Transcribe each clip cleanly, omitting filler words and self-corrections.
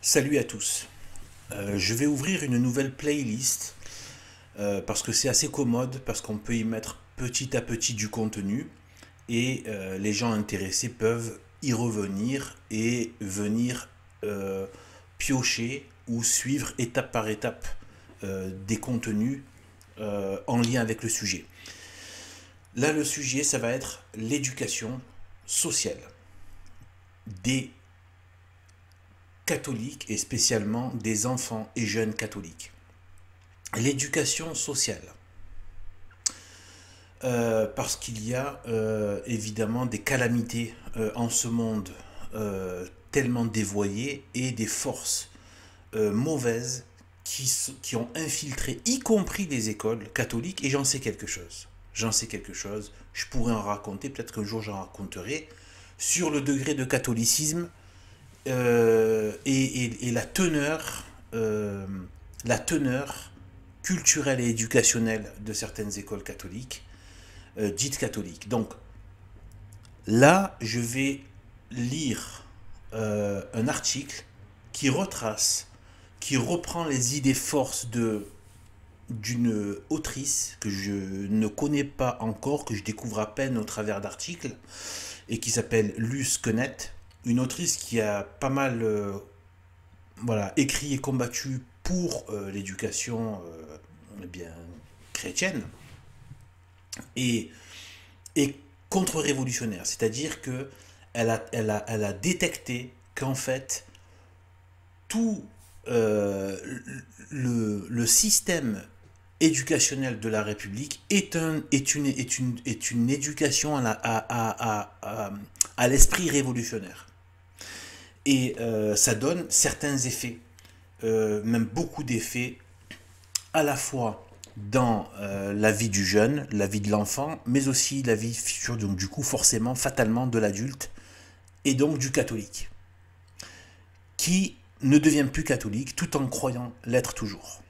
Salut à tous. Je vais ouvrir une nouvelle playlist parce que c'est assez commode, parce qu'on peut y mettre petit à petit du contenu et les gens intéressés peuvent y revenir et venir euh, piocher ou suivre étape par étape des contenus en lien avec le sujet. Là, le sujet, ça va être l'éducation sociale des catholiques et spécialement des enfants et jeunes catholiques. L'éducation sociale. Parce qu'il y a évidemment des calamités en ce monde tellement dévoyé et des forces mauvaises qui ont infiltré, y compris les écoles catholiques, et j'en sais quelque chose. J'en sais quelque chose. Je pourrais en raconter, peut-être qu'un jour j'en raconterai, sur le degré de catholicisme et la teneur culturelle et éducationnelle de certaines écoles catholiques, dites catholiques. Donc là, je vais lire un article qui retrace, qui reprend les idées forces d'une autrice que je ne connais pas encore, que je découvre à peine au travers d'articles, et qui s'appelle Luce Quenette, une autrice qui a pas mal voilà, écrit et combattu pour l'éducation eh bien, chrétienne et, et contre-révolutionnaire. C'est-à-dire que elle a détecté qu'en fait, tout le système éducationnel de la République est une éducation à l'esprit révolutionnaire. Et ça donne certains effets, même beaucoup d'effets, à la fois dans la vie du jeune, la vie de l'enfant, mais aussi la vie future, donc du coup forcément, fatalement, de l'adulte, et donc du catholique, qui ne devient plus catholique tout en croyant l'être toujours.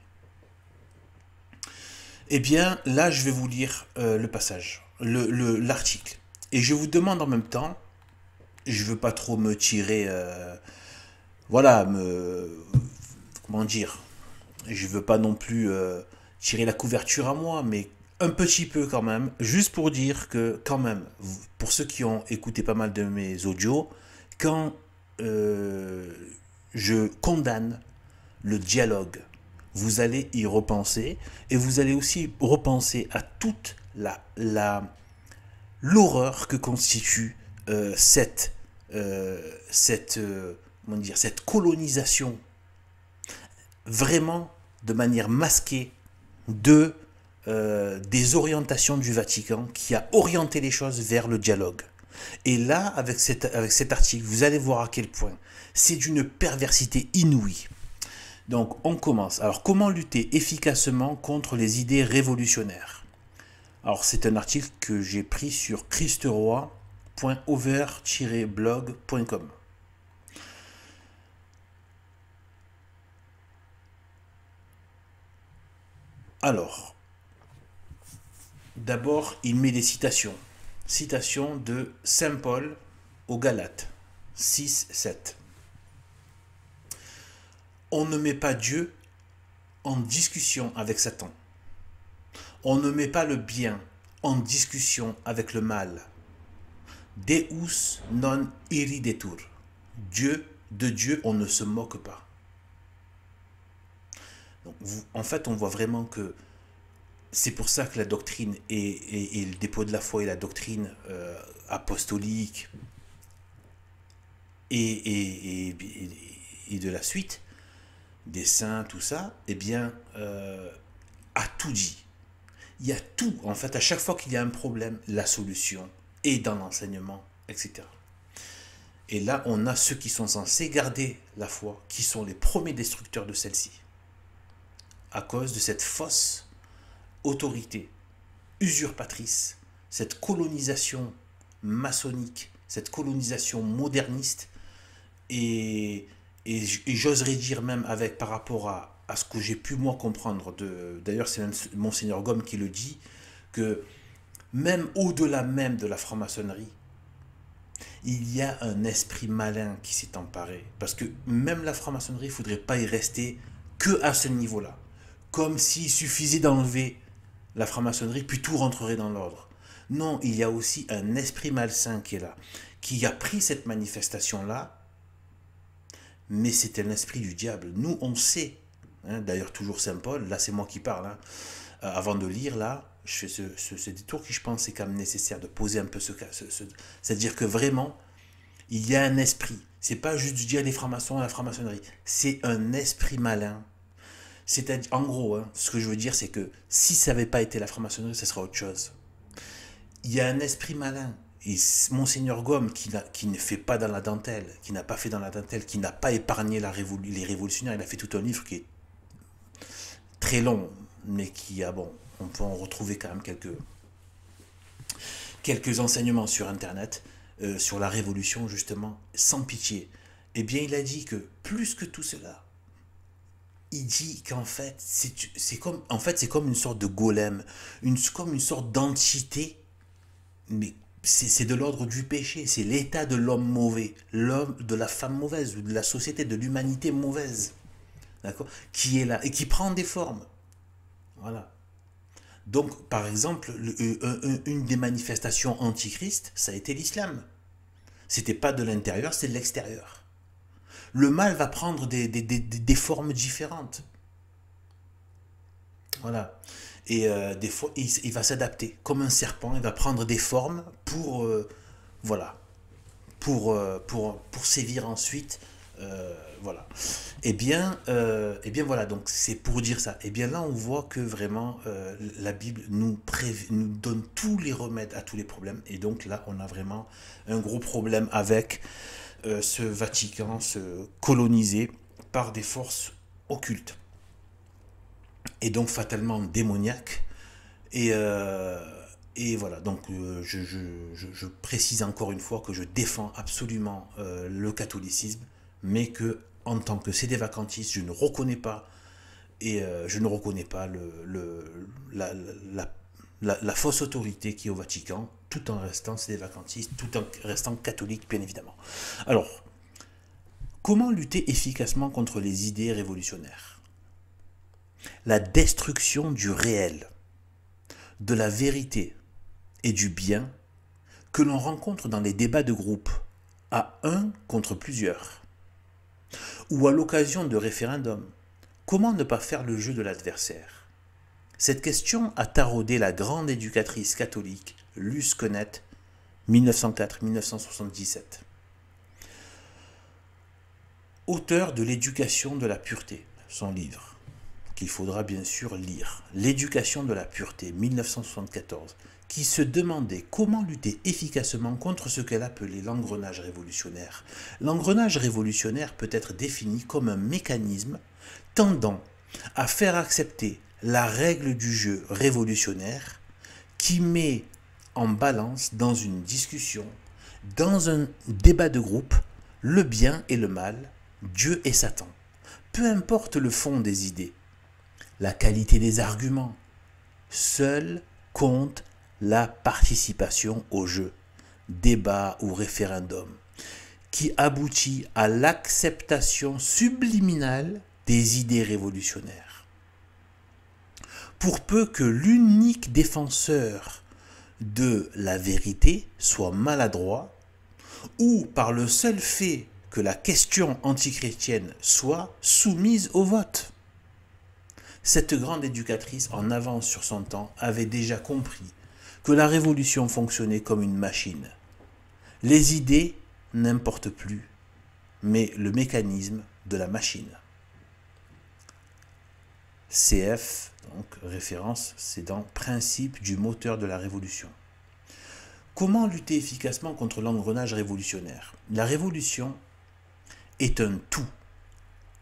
Eh bien, là, je vais vous lire le passage, l'article. Et je vous demande en même temps, je veux pas trop me tirer, voilà, comment dire, je veux pas non plus tirer la couverture à moi, mais un petit peu quand même, juste pour dire que quand même, pour ceux qui ont écouté pas mal de mes audios, quand euh, je condamne le dialogue, vous allez y repenser et vous allez aussi repenser à toute l'horreur que constitue comment dire, cette colonisation vraiment de manière masquée des orientations du Vatican qui a orienté les choses vers le dialogue. Et là, avec cet article, vous allez voir à quel point c'est d'une perversité inouïe. Donc, on commence. Alors, comment lutter efficacement contre les idées révolutionnaires? Alors, c'est un article que j'ai pris sur christeroy.over-blog.com. Alors, d'abord, il met des citations. Citation de Saint Paul aux Galates 6-7. On ne met pas Dieu en discussion avec Satan. On ne met pas le bien en discussion avec le mal. Deus non iridetur. De Dieu, on ne se moque pas. Donc, en fait, on voit vraiment que c'est pour ça que la doctrine et le dépôt de la foi et la doctrine apostolique et de la suite des saints, tout ça, eh bien, a tout dit. Il y a tout, en fait, à chaque fois qu'il y a un problème, la solution est dans l'enseignement, etc. Et là, on a ceux qui sont censés garder la foi, qui sont les premiers destructeurs de celle-ci, à cause de cette fausse autorité usurpatrice, cette colonisation maçonnique, cette colonisation moderniste, et, et j'oserais dire même avec par rapport à ce que j'ai pu moi comprendre, d'ailleurs c'est Monseigneur Gomme qui le dit, que même au-delà même de la franc-maçonnerie, il y a un esprit malin qui s'est emparé. Parce que même la franc-maçonnerie, il ne faudrait pas y rester que à ce niveau-là. Comme s'il suffisait d'enlever la franc-maçonnerie, puis tout rentrerait dans l'ordre. Non, il y a aussi un esprit malsain qui est là, qui a pris cette manifestation-là, mais c'est un esprit du diable. Nous, on sait, hein, d'ailleurs toujours Saint Paul, là c'est moi qui parle, hein, avant de lire, là, je fais ce détour qui, je pense, est quand même nécessaire de poser un peu c'est-à-dire que vraiment, il y a un esprit. C'est pas juste de dire les francs-maçons à la franc-maçonnerie. C'est un esprit malin. C'est-à-dire, en gros, hein, ce que je veux dire, c'est que si ça n'avait pas été la franc-maçonnerie, ce serait autre chose. Il y a un esprit malin. Et Monseigneur Gaume, qui ne fait pas dans la dentelle, qui n'a pas fait dans la dentelle, qui n'a pas épargné les révolutionnaires, il a fait tout un livre qui est très long, mais qui a, bon, on peut en retrouver quand même quelques enseignements sur Internet, sur la révolution, justement, sans pitié. Eh bien, il a dit que, plus que tout cela, il dit qu'en fait, c'est comme une sorte de golem, comme une sorte d'entité, mais c'est de l'ordre du péché, c'est l'état de l'homme mauvais, l'homme de la femme mauvaise, ou de la société, de l'humanité mauvaise, d'accord, qui est là, et qui prend des formes. Voilà. Donc, par exemple, une des manifestations antichrist, ça a été l'islam. C'était pas de l'intérieur, c'est de l'extérieur. Le mal va prendre des formes différentes. Voilà. Et des fois, il va s'adapter. Comme un serpent, il va prendre des formes pour, voilà, pour sévir ensuite. Voilà. Eh bien voilà, donc c'est pour dire ça. Eh bien là, on voit que vraiment la Bible nous donne tous les remèdes à tous les problèmes. Et donc là, on a vraiment un gros problème avec ce Vatican, colonisé par des forces occultes. Et donc fatalement démoniaques. Et voilà, donc je précise encore une fois que je défends absolument le catholicisme, mais que en tant que sédévacantiste, je ne reconnais pas je ne reconnais pas la fausse autorité qui est au Vatican, tout en restant sédévacantiste, tout en restant catholique, bien évidemment. Alors, comment lutter efficacement contre les idées révolutionnaires? La destruction du réel, de la vérité et du bien que l'on rencontre dans les débats de groupe, à un contre plusieurs, ou à l'occasion de référendums. Comment ne pas faire le jeu de l'adversaire? Cette question a taraudé la grande éducatrice catholique Luce Connet, 1904-1977. Auteur de L'éducation de la pureté, son livre, qu'il faudra bien sûr lire. L'éducation de la pureté, 1974, qui se demandait comment lutter efficacement contre ce qu'elle appelait l'engrenage révolutionnaire. L'engrenage révolutionnaire peut être défini comme un mécanisme tendant à faire accepter la règle du jeu révolutionnaire qui met en balance dans une discussion, dans un débat de groupe, le bien et le mal, Dieu et Satan. Peu importe le fond des idées, la qualité des arguments, seule compte la participation au jeu, débat ou référendum, qui aboutit à l'acceptation subliminale des idées révolutionnaires. Pour peu que l'unique défenseur de la vérité soit maladroit, ou par le seul fait que la question antichrétienne soit soumise au vote. Cette grande éducatrice, en avance sur son temps, avait déjà compris que la révolution fonctionnait comme une machine. Les idées n'importent plus, mais le mécanisme de la machine. CF, donc référence, c'est dans Principe du moteur de la révolution. Comment lutter efficacement contre l'engrenage révolutionnaire? La révolution est un tout,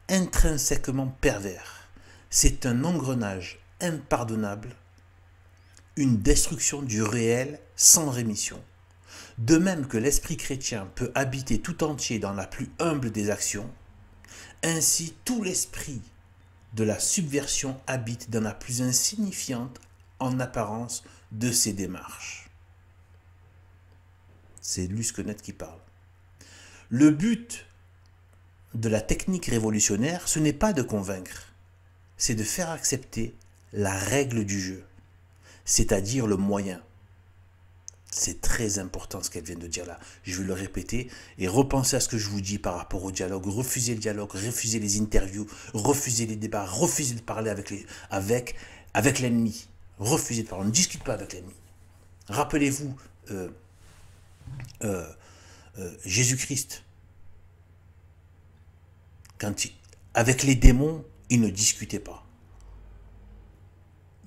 intrinsèquement pervers. C'est un engrenage impardonnable, une destruction du réel sans rémission. De même que l'esprit chrétien peut habiter tout entier dans la plus humble des actions, ainsi tout l'esprit de la subversion habite dans la plus insignifiante en apparence de ses démarches. C'est Luce Connet qui parle. Le but de la technique révolutionnaire, ce n'est pas de convaincre, c'est de faire accepter la règle du jeu, c'est-à-dire le moyen. C'est très important ce qu'elle vient de dire là. Je vais le répéter et repenser à ce que je vous dis par rapport au dialogue. Refusez le dialogue, refusez les interviews, refusez les débats, refusez de parler avec l'ennemi. Refusez de parler, on ne discute pas avec l'ennemi. Rappelez-vous Jésus-Christ. Avec les démons, il ne discutait pas.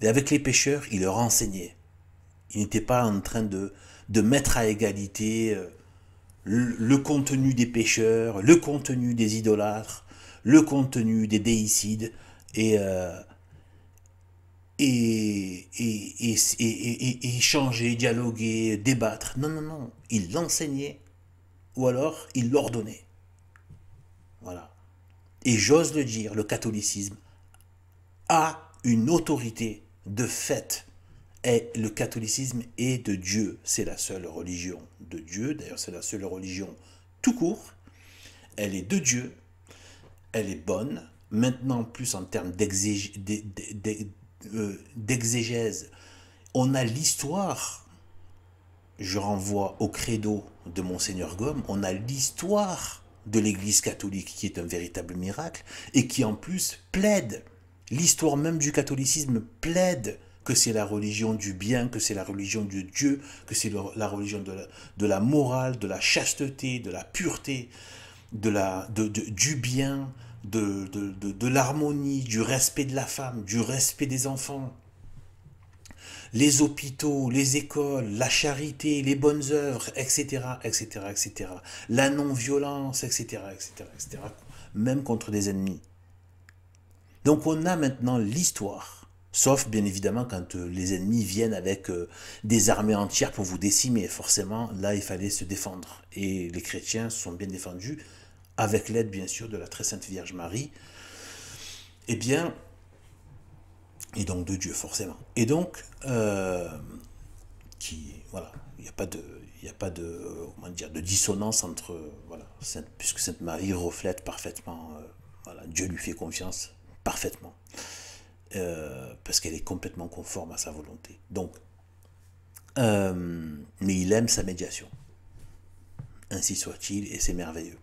Et avec les pécheurs, il leur enseignait. Il n'était pas en train de mettre à égalité le contenu des pécheurs, le contenu des idolâtres, le contenu des déicides et échanger, dialoguer, débattre. Non, non, non. Il l'enseignait ou alors il l'ordonnait. Voilà. Et j'ose le dire, le catholicisme a une autorité de fait. Et le catholicisme est de Dieu. C'est la seule religion de Dieu. D'ailleurs, c'est la seule religion tout court. Elle est de Dieu. Elle est bonne. Maintenant, plus en termes d'exégèse, on a l'histoire. Je renvoie au credo de Monseigneur Gaume. On a l'histoire de l'Église catholique qui est un véritable miracle et qui en plus plaide. L'histoire même du catholicisme plaide que c'est la religion du bien, que c'est la religion de Dieu, que c'est la religion de la morale, de la chasteté, de la pureté, du bien, de l'harmonie, du respect de la femme, du respect des enfants. Les hôpitaux, les écoles, la charité, les bonnes œuvres, etc., etc., etc. La non-violence, etc., etc., etc., même contre des ennemis. Donc on a maintenant l'histoire, sauf bien évidemment quand les ennemis viennent avec des armées entières pour vous décimer. Forcément, là il fallait se défendre. Et les chrétiens se sont bien défendus, avec l'aide bien sûr de la très sainte Vierge Marie. Eh bien, et donc de Dieu forcément. Et donc, voilà, il n'y a pas de dissonance entre, voilà, puisque Sainte Marie reflète parfaitement, voilà, Dieu lui fait confiance parfaitement, parce qu'elle est complètement conforme à sa volonté. Donc, mais il aime sa médiation. Ainsi soit-il, et c'est merveilleux.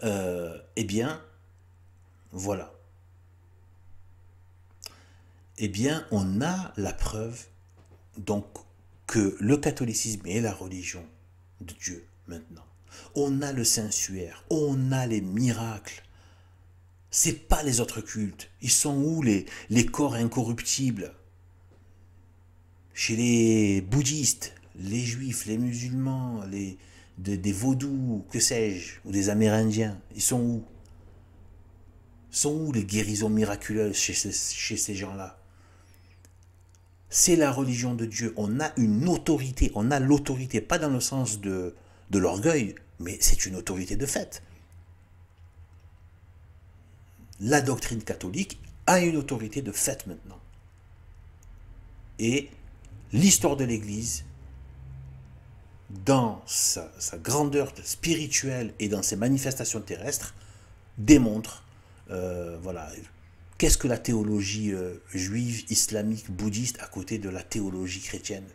Eh bien, voilà. Eh bien, on a la preuve, donc, que le catholicisme est la religion de Dieu, maintenant. On a le Saint-Suaire, on a les miracles. C'est pas les autres cultes. Ils sont où les corps incorruptibles? Chez les bouddhistes, les juifs, les musulmans, des vaudous, que sais-je, ou des amérindiens, ils sont où? Sont où les guérisons miraculeuses chez ces gens-là? C'est la religion de Dieu. On a une autorité. On a l'autorité, pas dans le sens de l'orgueil, mais c'est une autorité de fait. La doctrine catholique a une autorité de fait maintenant. Et l'histoire de l'Église, dans sa grandeur spirituelle et dans ses manifestations terrestres, démontre, voilà, qu'est-ce que la théologie juive, islamique, bouddhiste à côté de la théologie chrétienne?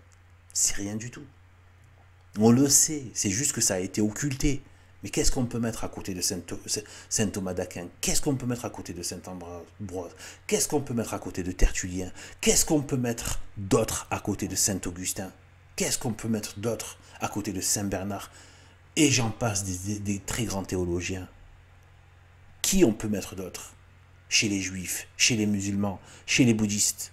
C'est rien du tout. On le sait, c'est juste que ça a été occulté. Mais qu'est-ce qu'on peut mettre à côté de saint Thomas d'Aquin? Qu'est-ce qu'on peut mettre à côté de saint Ambroise? Qu'est-ce qu'on peut mettre à côté de Tertullien? Qu'est-ce qu'on peut mettre d'autre à côté de saint Augustin? Qu'est-ce qu'on peut mettre d'autre à côté de saint Bernard? Et j'en passe des très grands théologiens. Qui on peut mettre d'autre? Chez les juifs, chez les musulmans, chez les bouddhistes,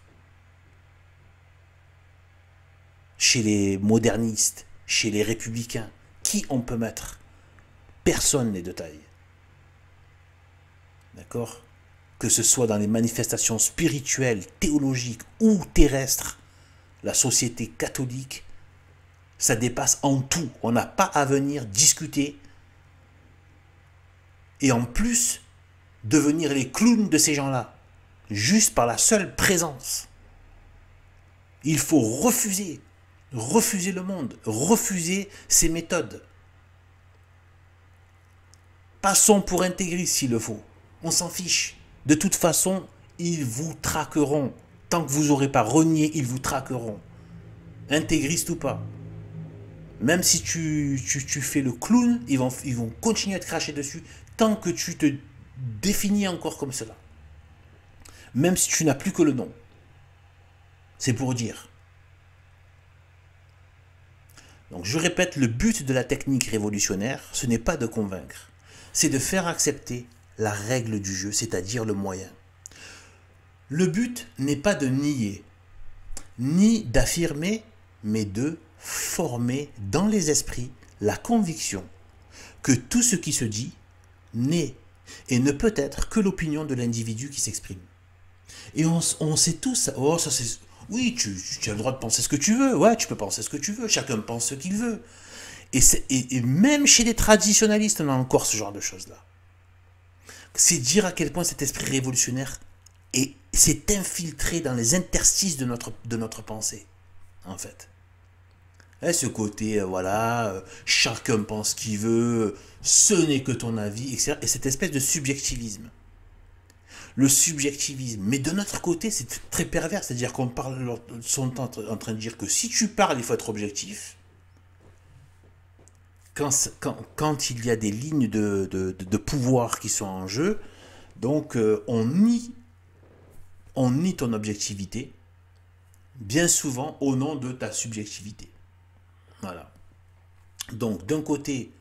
chez les modernistes, chez les républicains. Qui on peut mettre? Personne n'est de taille. D'accord? Que ce soit dans les manifestations spirituelles, théologiques ou terrestres, la société catholique, ça dépasse en tout. On n'a pas à venir discuter et en plus devenir les clowns de ces gens-là, juste par la seule présence. Il faut refuser le monde, refuser ces méthodes. Passons pour intégristes s'il le faut. On s'en fiche. De toute façon, ils vous traqueront. Tant que vous n'aurez pas renié, ils vous traqueront. Intégriste ou pas. Même si tu fais le clown, ils vont continuer à te cracher dessus tant que tu te définis encore comme cela. Même si tu n'as plus que le nom. C'est pour dire. Donc je répète, le but de la technique révolutionnaire, ce n'est pas de convaincre. C'est de faire accepter la règle du jeu, c'est-à-dire le moyen. Le but n'est pas de nier, ni d'affirmer, mais de former dans les esprits la conviction que tout ce qui se dit n'est et ne peut être que l'opinion de l'individu qui s'exprime. Et on sait tous, oh ça c'est... Oui, tu as le droit de penser ce que tu veux, ouais, tu peux penser ce que tu veux, chacun pense ce qu'il veut. Et même chez les traditionalistes, on a encore ce genre de choses-là. C'est dire à quel point cet esprit révolutionnaire s'est infiltré dans les interstices de notre pensée, en fait. Et ce côté, voilà, chacun pense ce qu'il veut, ce n'est que ton avis, etc. Et cette espèce de subjectivisme. Le subjectivisme. Mais de notre côté, c'est très pervers. C'est-à-dire qu'on parle, sont en train de dire que si tu parles, il faut être objectif. Quand il y a des lignes de pouvoir qui sont en jeu, donc on nie ton objectivité, bien souvent au nom de ta subjectivité. Voilà. Donc d'un côté,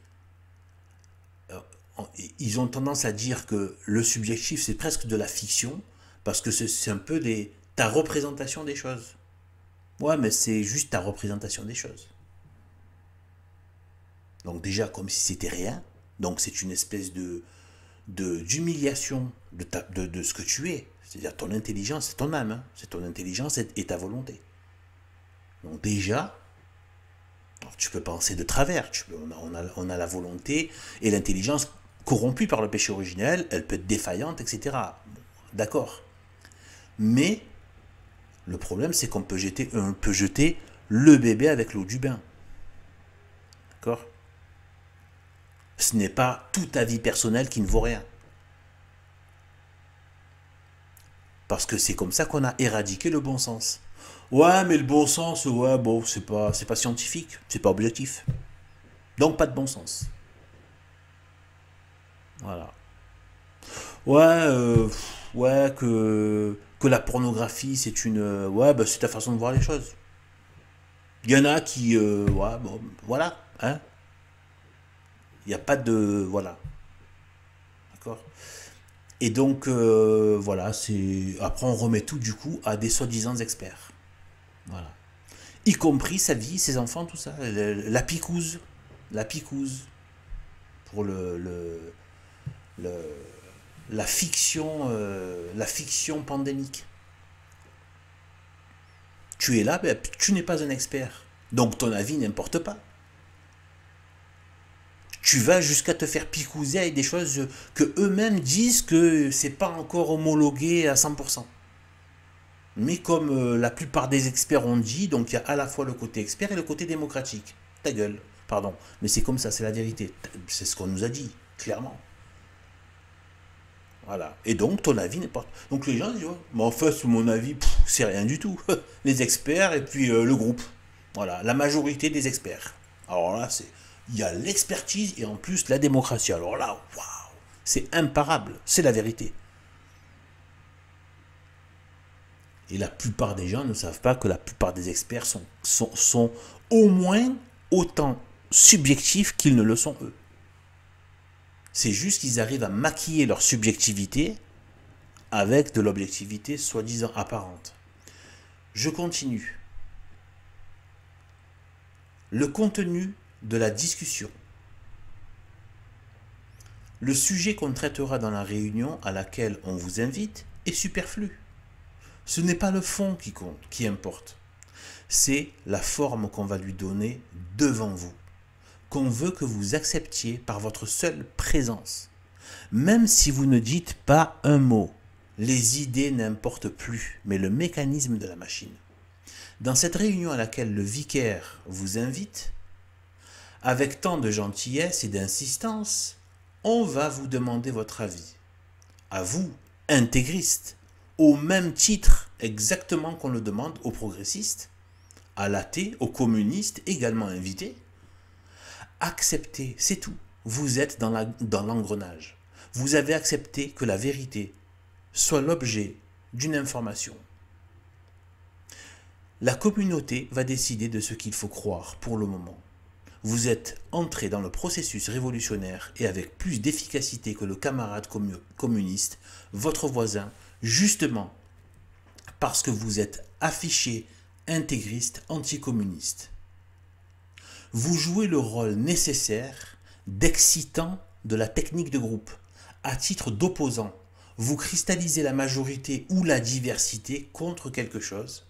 ils ont tendance à dire que le subjectif c'est presque de la fiction, parce que c'est un peu ta représentation des choses. Ouais, mais c'est juste ta représentation des choses. Donc déjà comme si c'était rien, donc c'est une espèce d'humiliation de ce que tu es. C'est-à-dire ton intelligence, c'est ton âme, hein. C'est ton intelligence et ta volonté. Donc déjà, tu peux penser de travers, on a la volonté et l'intelligence corrompue par le péché originel, elle peut être défaillante, etc. D'accord. Mais le problème, c'est qu'on peut jeter le bébé avec l'eau du bain. D'accord. Ce n'est pas toute ta vie personnelle qui ne vaut rien. Parce que c'est comme ça qu'on a éradiqué le bon sens. Ouais, mais le bon sens, ouais, bon, c'est pas scientifique, c'est pas objectif. Donc pas de bon sens. Voilà. Ouais, que la pornographie, c'est c'est ta façon de voir les choses. Il y en a qui, ouais, bon, voilà, hein. Il n'y a pas de, voilà. D'accord. Et donc, voilà, après on remet tout du coup à des soi-disant experts. Voilà. Y compris sa vie, ses enfants, tout ça. La picouse. La picouse. Pour la fiction pandémique. Tu es là, ben, tu n'es pas un expert. Donc ton avis n'importe pas. Tu vas jusqu'à te faire picouser avec des choses que eux-mêmes disent que c'est pas encore homologué à 100%. Mais comme la plupart des experts ont dit, donc il y a à la fois le côté expert et le côté démocratique. Ta gueule, pardon. Mais c'est comme ça, c'est la vérité. C'est ce qu'on nous a dit, clairement. Voilà. Et donc ton avis n'est pas... Donc les gens disent, ouais, mais en fait, mon avis, c'est rien du tout. Les experts et puis le groupe. Voilà, la majorité des experts. Alors là, il y a l'expertise et en plus la démocratie. Alors là, waouh, c'est imparable, c'est la vérité. Et la plupart des gens ne savent pas que la plupart des experts sont au moins autant subjectifs qu'ils ne le sont eux. C'est juste qu'ils arrivent à maquiller leur subjectivité avec de l'objectivité soi-disant apparente. Je continue. Le contenu de la discussion. Le sujet qu'on traitera dans la réunion à laquelle on vous invite est superflu. Ce n'est pas le fond qui compte, qui importe. C'est la forme qu'on va lui donner devant vous, qu'on veut que vous acceptiez par votre seule présence. Même si vous ne dites pas un mot, les idées n'importent plus, mais le mécanisme de la machine. Dans cette réunion à laquelle le vicaire vous invite, avec tant de gentillesse et d'insistance, On va vous demander votre avis. À vous, intégristes, au même titre exactement qu'on le demande aux progressistes, à l'athée, aux communistes également invités. Acceptez, c'est tout. Vous êtes dans l'engrenage. Vous avez accepté que la vérité soit l'objet d'une information. La communauté va décider de ce qu'il faut croire pour le moment. Vous êtes entré dans le processus révolutionnaire et avec plus d'efficacité que le camarade communiste, votre voisin, justement parce que vous êtes affiché intégriste anticommuniste. Vous jouez le rôle nécessaire d'excitant de la technique de groupe. À titre d'opposant, vous cristallisez la majorité ou la diversité contre quelque chose.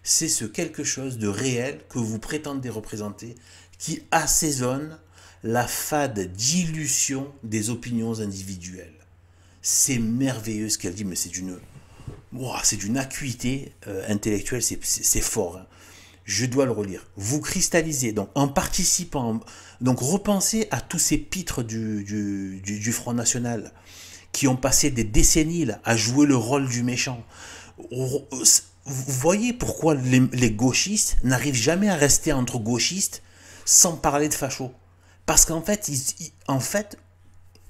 C'est ce quelque chose de réel que vous prétendez représenter qui assaisonne la fade dilution des opinions individuelles. C'est merveilleux ce qu'elle dit, mais c'est d'une acuité intellectuelle, c'est fort. Hein. Je dois le relire. Vous cristallisez, donc en participant, donc repensez à tous ces pitres du Front National qui ont passé des décennies là, à jouer le rôle du méchant. Vous voyez pourquoi les gauchistes n'arrivent jamais à rester entre gauchistes sans parler de fachos. Parce qu'en fait,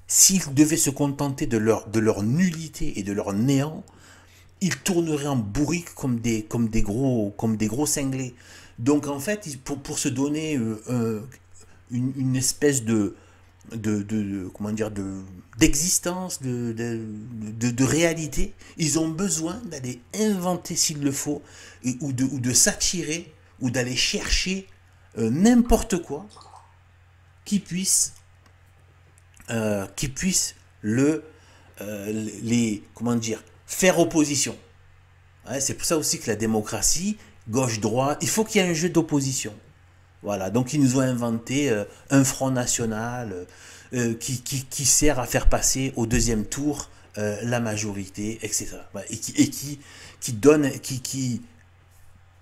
s'ils devaient se contenter de leur nullité et de leur néant, ils tourneraient en bourrique comme des gros cinglés. Donc en fait, pour se donner une espèce d'existence, de réalité, ils ont besoin d'aller inventer s'il le faut, ou de s'attirer, ou d'aller chercher n'importe quoi qui puisse faire opposition. Ouais, c'est pour ça aussi que la démocratie, gauche-droite, il faut qu'il y ait un jeu d'opposition. Voilà, donc ils nous ont inventé un Front National qui sert à faire passer au deuxième tour la majorité, etc. Et qui donne, une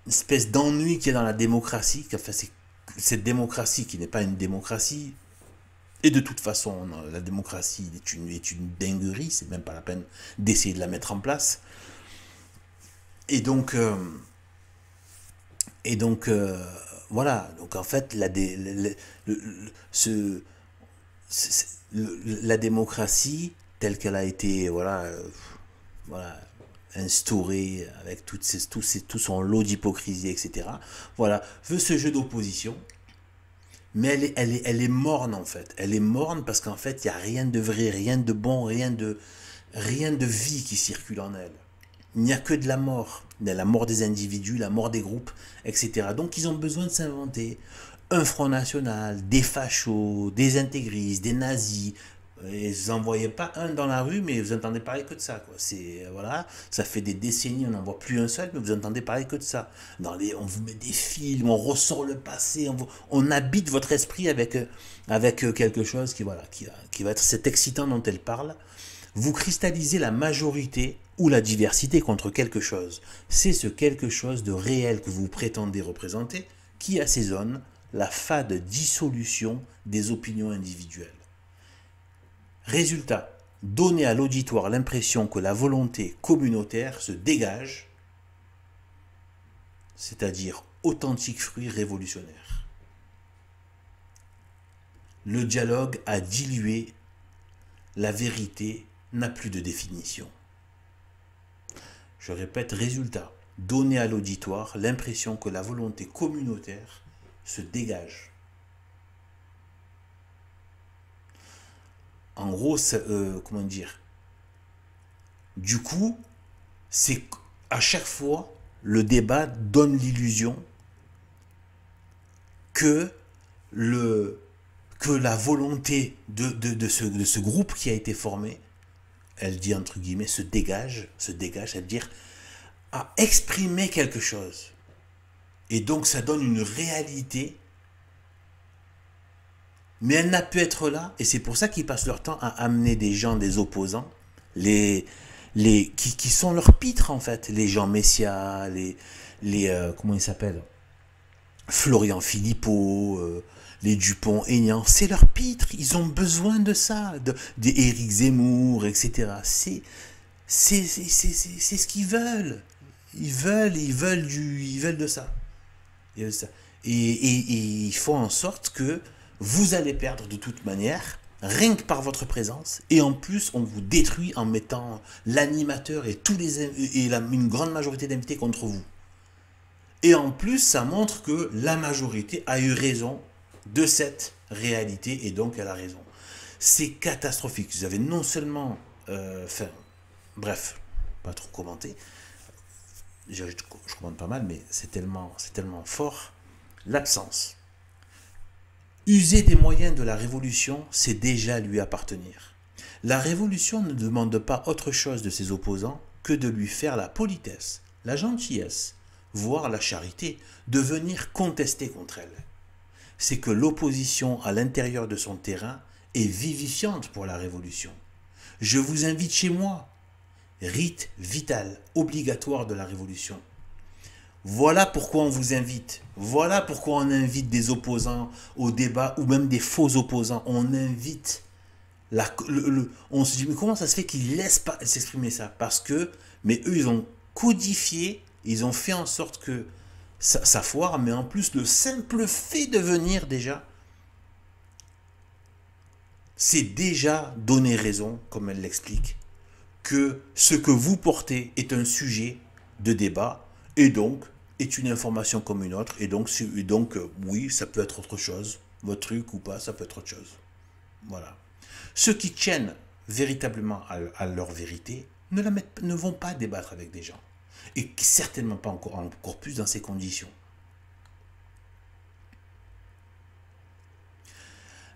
espèce d'ennui qu'il y a dans la démocratie, enfin, c'est cette démocratie qui n'est pas une démocratie. Et de toute façon, la démocratie est une dinguerie, c'est même pas la peine d'essayer de la mettre en place. Et donc voilà. Donc en fait, la démocratie telle qu'elle a été instaurée avec tout son lot d'hypocrisie, etc. Voilà, veut ce jeu d'opposition. Mais elle est morne en fait. Elle est morne parce qu'en fait, il n'y a rien de vrai, rien de bon, rien de vie qui circule en elle. Il n'y a que de la mort. Il y a la mort des individus, la mort des groupes, etc. Donc ils ont besoin de s'inventer un Front National, des fachos, des intégristes, des nazis. Et vous n'en voyez pas un dans la rue, mais vous entendez parler que de ça. Quoi. Voilà, ça fait des décennies, on n'en voit plus un seul, mais vous entendez parler que de ça. On vous met des films, on ressort le passé, on habite votre esprit avec quelque chose qui va être cet excitant dont elle parle. Vous cristallisez la majorité ou la diversité contre quelque chose. C'est ce quelque chose de réel que vous prétendez représenter qui assaisonne la fade dissolution des opinions individuelles. Résultat, donner à l'auditoire l'impression que la volonté communautaire se dégage, c'est-à-dire authentique fruit révolutionnaire. Le dialogue a dilué, la vérité n'a plus de définition. Je répète, résultat, donner à l'auditoire l'impression que la volonté communautaire se dégage. En gros, du coup, c'est à chaque fois, le débat donne l'illusion que la volonté de ce groupe qui a été formé, elle dit entre guillemets, se dégage, c'est-à-dire à exprimer quelque chose. Et donc ça donne une réalité, mais elle n'a pu être là, et c'est pour ça qu'ils passent leur temps à amener des gens, des opposants, qui sont leurs pitres en fait, les Jean Messia, comment ils s'appellent, Florian Philippot, les Dupont-Aignan, c'est leur pitre, ils ont besoin de ça, des Éric Zemmour, etc. C'est ce qu'ils veulent. Ils veulent de ça. Et ils font en sorte que vous allez perdre de toute manière, rien que par votre présence, et en plus on vous détruit en mettant l'animateur et une grande majorité d'invités contre vous. Et en plus ça montre que la majorité a eu raison de cette réalité, et donc elle a raison. C'est catastrophique. Vous avez non seulement... bref, pas trop commenter. Je commente pas mal, mais c'est tellement fort. L'absence. User des moyens de la révolution, c'est déjà lui appartenir. La révolution ne demande pas autre chose de ses opposants que de lui faire la politesse, la gentillesse, voire la charité, de venir contester contre elle. C'est que l'opposition à l'intérieur de son terrain est vivifiante pour la révolution. Je vous invite chez moi. Rite vital, obligatoire de la révolution. Voilà pourquoi on vous invite. Voilà pourquoi on invite des opposants au débat, ou même des faux opposants. On invite. On se dit, mais comment ça se fait qu'ils ne laissent pas s'exprimer ça? Parce que, mais eux, ils ont codifié, ils ont fait en sorte que ça foire, mais en plus, le simple fait de venir déjà, c'est déjà donner raison, comme elle l'explique, que ce que vous portez est un sujet de débat, et donc est une information comme une autre, et donc oui, ça peut être autre chose, votre truc ou pas, ça peut être autre chose. Voilà. Ceux qui tiennent véritablement à leur vérité ne vont pas débattre avec des gens, et certainement pas encore plus dans ces conditions.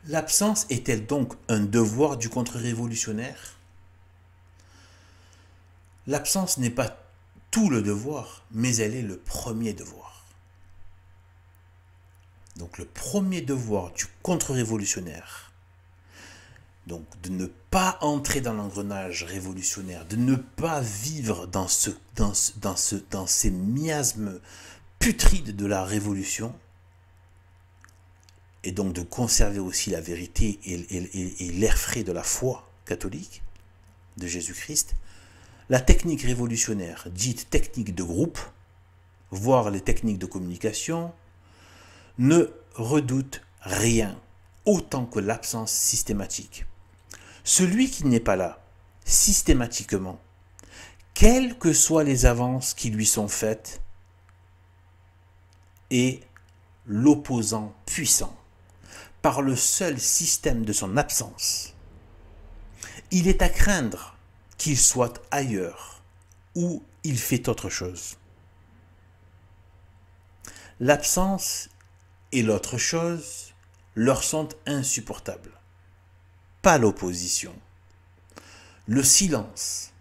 L'absence est-elle donc un devoir du contre-révolutionnaire? L'absence n'est pas tout le devoir, mais elle est le premier devoir. Donc le premier devoir du contre-révolutionnaire, donc de ne pas entrer dans l'engrenage révolutionnaire, de ne pas vivre dans ces miasmes putrides de la révolution, et donc de conserver aussi la vérité et l'air frais de la foi catholique de Jésus-Christ. La technique révolutionnaire, dite technique de groupe, voire les techniques de communication, ne redoute rien, autant que l'absence systématique. Celui qui n'est pas là, systématiquement, quelles que soient les avances qui lui sont faites, est l'opposant puissant, par le seul système de son absence. Il est à craindre qu'il soit ailleurs, ou il fait autre chose. L'absence et l'autre chose leur sont insupportables. Pas l'opposition. Le silence,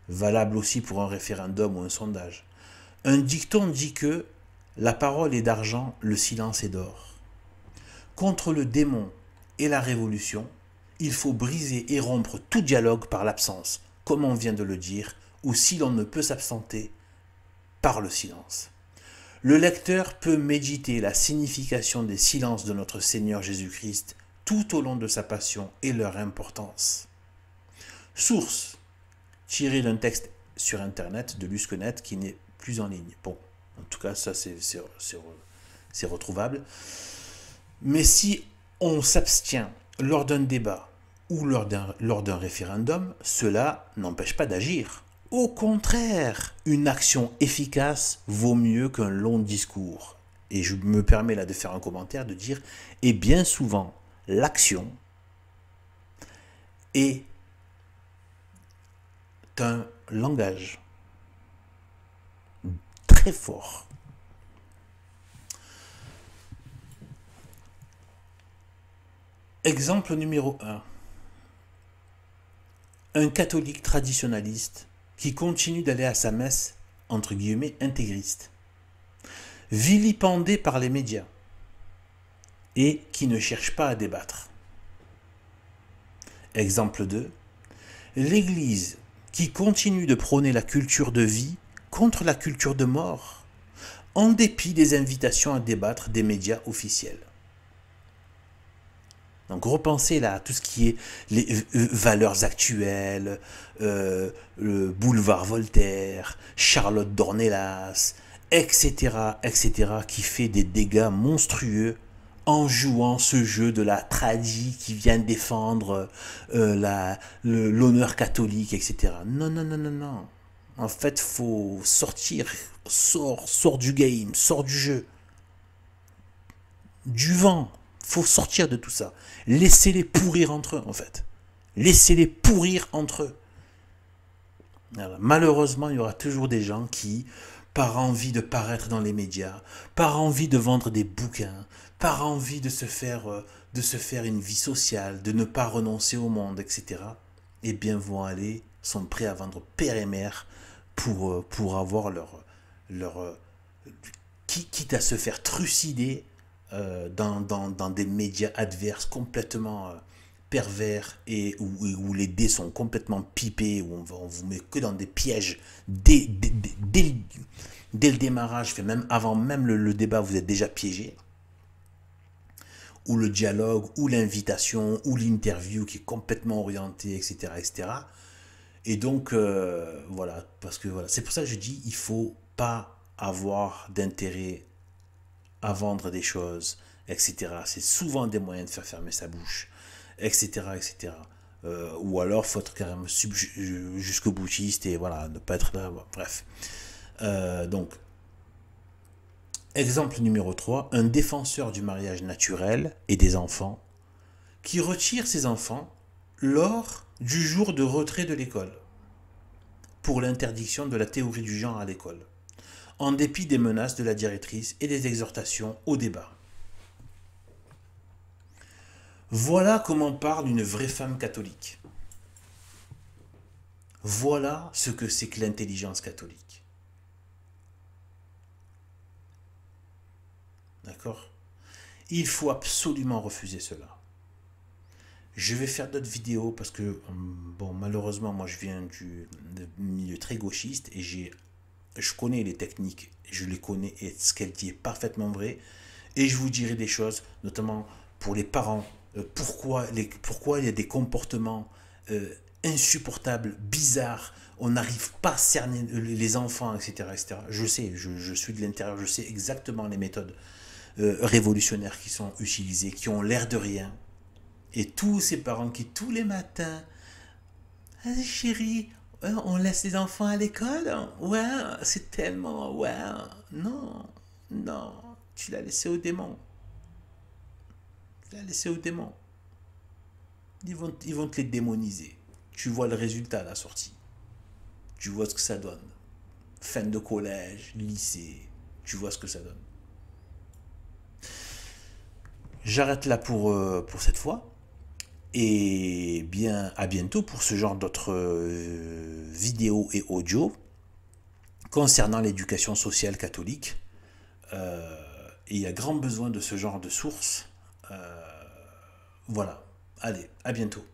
valable aussi pour un référendum ou un sondage. Un dicton dit que la parole est d'argent, le silence est d'or. Contre le démon et la révolution, il faut briser et rompre tout dialogue par l'absence, comme on vient de le dire, ou si l'on ne peut s'absenter, par le silence. Le lecteur peut méditer la signification des silences de notre Seigneur Jésus-Christ tout au long de sa passion et leur importance. Source, tirée d'un texte sur Internet de Lusquenet qui n'est plus en ligne. Bon, en tout cas, ça c'est retrouvable. Mais si on s'abstient lors d'un débat ou lors d'un référendum, cela n'empêche pas d'agir. Au contraire, une action efficace vaut mieux qu'un long discours. Et je me permets là de faire un commentaire, de dire, et bien souvent, l'action est un langage très fort. Exemple numéro 1. Un catholique traditionnaliste qui continue d'aller à sa messe, entre guillemets, intégriste, vilipendé par les médias et qui ne cherche pas à débattre. Exemple 2. L'Église qui continue de prôner la culture de vie contre la culture de mort, en dépit des invitations à débattre des médias officiels. Donc repensez là à tout ce qui est les valeurs actuelles, le boulevard Voltaire, Charlotte Dornelas, etc., etc., qui fait des dégâts monstrueux en jouant ce jeu de la tradie qui vient défendre l'honneur catholique, etc. Non, non, non, non, non. En fait, faut sortir, sors du game, sors du jeu, du vent. Faut sortir de tout ça. Laissez-les pourrir entre eux, en fait. Laissez-les pourrir entre eux. Alors, malheureusement, il y aura toujours des gens qui, par envie de paraître dans les médias, par envie de vendre des bouquins, par envie de se faire une vie sociale, de ne pas renoncer au monde, etc., eh bien, sont prêts à vendre père et mère pour avoir leur quitte à se faire trucider dans des médias adverses complètement pervers et où les dés sont complètement pipés, où on vous met que dans des pièges dès le démarrage, même avant même le débat, vous êtes déjà piégé, ou le dialogue, ou l'invitation, ou l'interview qui est complètement orientée, etc. etc. Et donc, voilà, parce que voilà, c'est pour ça que je dis, il faut pas avoir d'intérêt à vendre des choses, etc. C'est souvent des moyens de faire fermer sa bouche, etc. etc. Ou alors, il faut être carrément jusqu'au boutiste et voilà, ne pas être là. Bref. Donc, exemple numéro 3, un défenseur du mariage naturel et des enfants qui retire ses enfants lors du jour de retrait de l'école pour l'interdiction de la théorie du genre à l'école, en dépit des menaces de la directrice et des exhortations au débat. Voilà comment parle une vraie femme catholique. Voilà ce que c'est que l'intelligence catholique. D'accord ? Il faut absolument refuser cela. Je vais faire d'autres vidéos parce que, bon, malheureusement, moi je viens du milieu très gauchiste et je connais les techniques, je les connais et ce qu'elle dit est parfaitement vrai. Et je vous dirai des choses, notamment pour les parents, pourquoi il y a des comportements insupportables, bizarres, on n'arrive pas à cerner les enfants, etc. etc. Je sais, je suis de l'intérieur, je sais exactement les méthodes révolutionnaires qui sont utilisées, qui ont l'air de rien. Et tous ces parents qui, tous les matins, ah, chérie, on laisse les enfants à l'école? Ouais, c'est tellement... Ouais, non, non, tu l'as laissé au démon. Tu l'as laissé au démon. Ils vont te les démoniser. Tu vois le résultat à la sortie. Tu vois ce que ça donne. Fin de collège, lycée, tu vois ce que ça donne. J'arrête là pour cette fois. Et bien, à bientôt pour ce genre d'autres vidéos et audios concernant l'éducation sociale catholique. Et il y a grand besoin de ce genre de sources. Voilà. Allez, à bientôt.